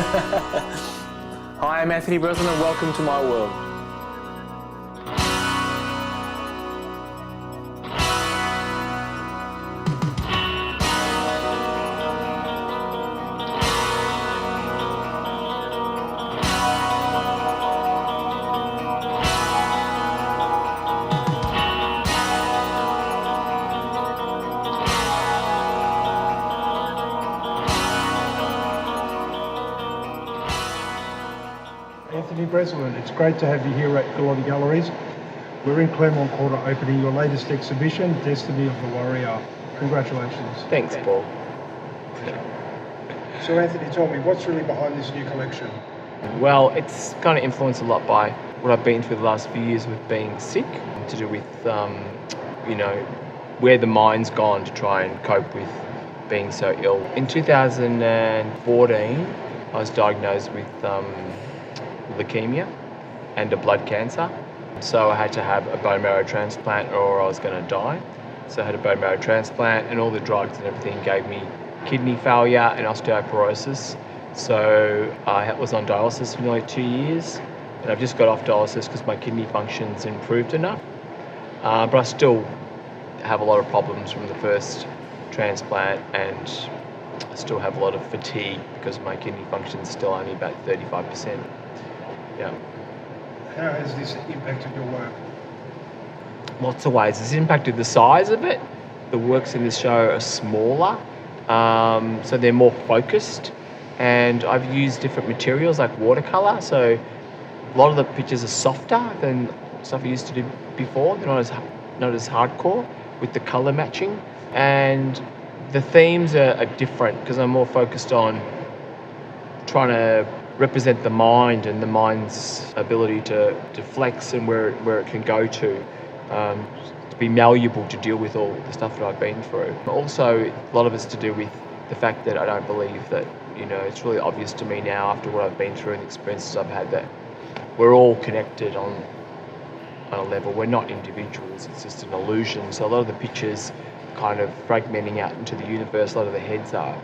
Hi, I'm Anthony Breslin and welcome to my world. Anthony Breslin, it's great to have you here at Gullotti Galleries. We're in Claremont Quarter opening your latest exhibition, Destiny of the Warrior. Congratulations. Thanks, Paul. So Anthony, tell me, what's really behind this new collection? Well, it's kind of influenced a lot by what I've been through the last few years with being sick, to do with, where the mind's gone to try and cope with being so ill. In 2014, I was diagnosed with leukemia and a blood cancer. So I had to have a bone marrow transplant or I was going to die. So I had a bone marrow transplant, and all the drugs and everything gave me kidney failure and osteoporosis. So I was on dialysis for nearly 2 years, and I've just got off dialysis because my kidney function's improved enough. But I still have a lot of problems from the first transplant, and I still have a lot of fatigue because my kidney function's still only about 35%. Yeah. How has this impacted your work? Lots of ways. It's impacted the size of it. The works in this show are smaller, so they're more focused, and I've used different materials like watercolor, so a lot of the pictures are softer than stuff I used to do before. They're not as hardcore with the color matching, and the themes are different because I'm more focused on trying to represent the mind and the mind's ability to flex and where it can go to be malleable to deal with all the stuff that I've been through. Also, a lot of it's to do with the fact that I don't believe that, it's really obvious to me now after what I've been through and the experiences I've had that we're all connected on a level. We're not individuals, it's just an illusion. So a lot of the pictures kind of fragmenting out into the universe, a lot of the heads are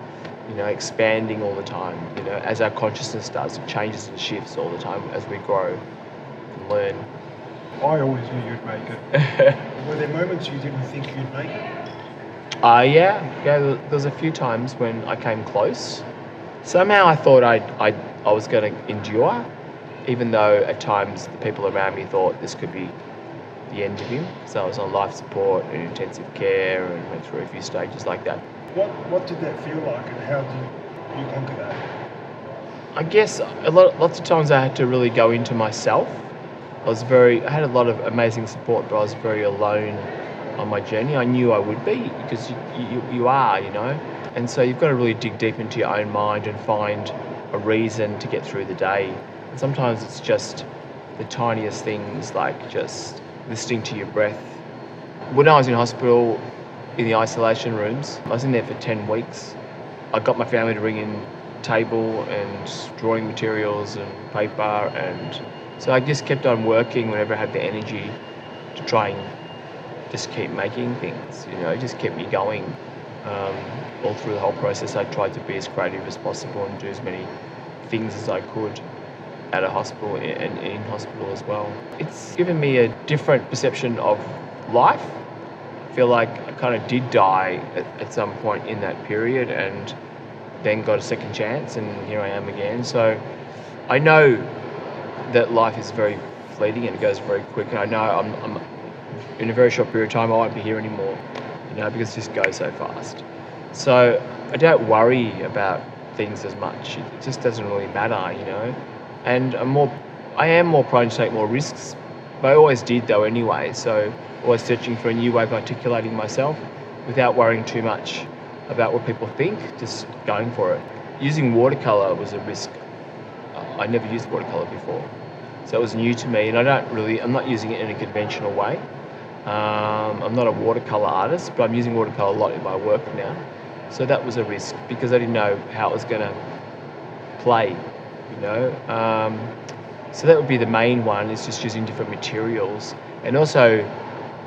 expanding all the time. As our consciousness does, it changes and shifts all the time as we grow and learn. I always knew you'd make it. Were there moments you didn't think you'd make it? Yeah. There was a few times when I came close. Somehow I thought I was going to endure, even though at times the people around me thought this could be the end of him. So I was on life support and intensive care and went through a few stages like that. What did that feel like, and how did you conquer that? I guess lots of times I had to really go into myself. I had a lot of amazing support, but I was very alone on my journey. I knew I would be because you are, and so you've got to really dig deep into your own mind and find a reason to get through the day. And sometimes it's just the tiniest things, like just listening to your breath. When I was in hospital, in the isolation rooms, I was in there for 10 weeks. I got my family to bring in table and drawing materials and paper, and so I just kept on working whenever I had the energy to try and just keep making things. It just kept me going. All through the whole process, I tried to be as creative as possible and do as many things as I could out of hospital and in hospital as well. It's given me a different perception of life. I feel like I kind of did die at some point in that period and then got a second chance, and here I am again. So I know that life is very fleeting and it goes very quick, and I know I'm in a very short period of time I won't be here anymore, because it just goes so fast. So I don't worry about things as much. It just doesn't really matter, and I am more prone to take more risks, but I always did though anyway. So always searching for a new way of articulating myself without worrying too much about what people think, just going for it. Using watercolor was a risk. I never used watercolor before, so it was new to me, and I'm not using it in a conventional way. I'm not a watercolor artist, but I'm using watercolor a lot in my work now. So that was a risk because I didn't know how it was going to play, So that would be the main one, is just using different materials, and also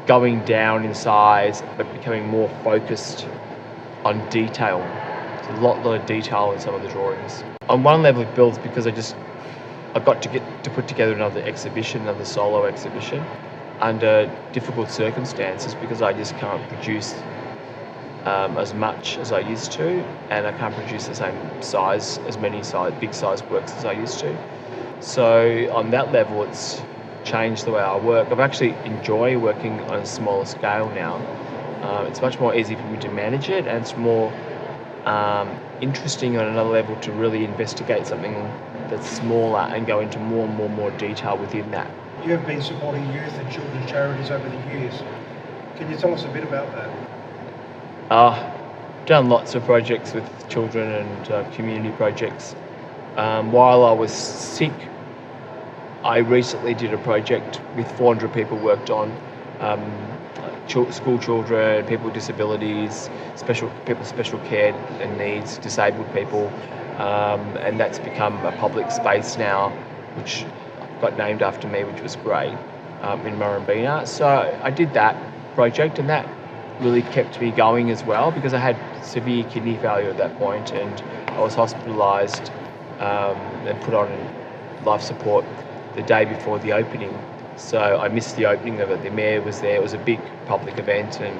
going down in size but becoming more focused on detail. There's a lot of detail in some of the drawings. On one level, it builds because I got to get to put together another exhibition, another solo exhibition, under difficult circumstances because I just can't produce as much as I used to, and I can't produce the same size, as many big size works as I used to. So on that level, it's changed the way I work. I've actually enjoy working on a smaller scale now. It's much more easy for me to manage it, and it's more interesting on another level to really investigate something that's smaller and go into more detail within that. You have been supporting youth and children's charities over the years. Can you tell us a bit about that? Done lots of projects with children and community projects. While I was sick, I recently did a project with 400 people worked on school children, people with disabilities, special care and needs, disabled people, and that's become a public space now, which got named after me, which was great, in Murrumbina. So I did that project, and that really kept me going as well because I had severe kidney failure at that point, and I was hospitalised and put on life support the day before the opening. So I missed the opening of it. The mayor was there. It was a big public event and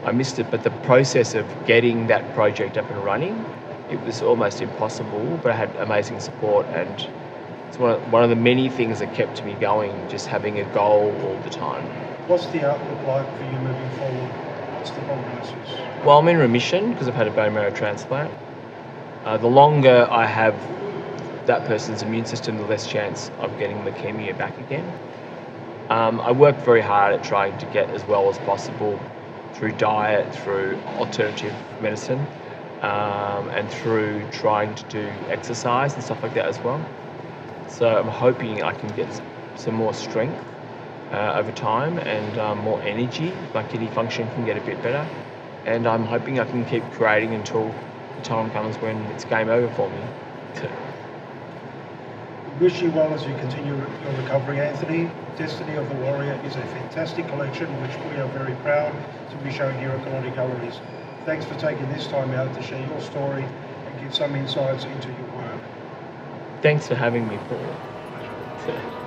I missed it. But the process of getting that project up and running, it was almost impossible, but I had amazing support, and it's one of the many things that kept me going, just having a goal all the time. What's the outlook like for you moving forward? What's the prognosis? Well, I'm in remission because I've had a bone marrow transplant. The longer I have that person's immune system, the less chance of getting leukemia back again. I work very hard at trying to get as well as possible through diet, through alternative medicine, and through trying to do exercise and stuff like that as well. So I'm hoping I can get some more strength over time and more energy. My kidney function can get a bit better, and I'm hoping I can keep creating until the time comes when it's game over for me. Wish you well as you continue your recovery, Anthony. Destiny of the Warrior is a fantastic collection which we are very proud to be showing here at Gullotti Galleries. Thanks for taking this time out to share your story and give some insights into your work. Thanks for having me, Paul.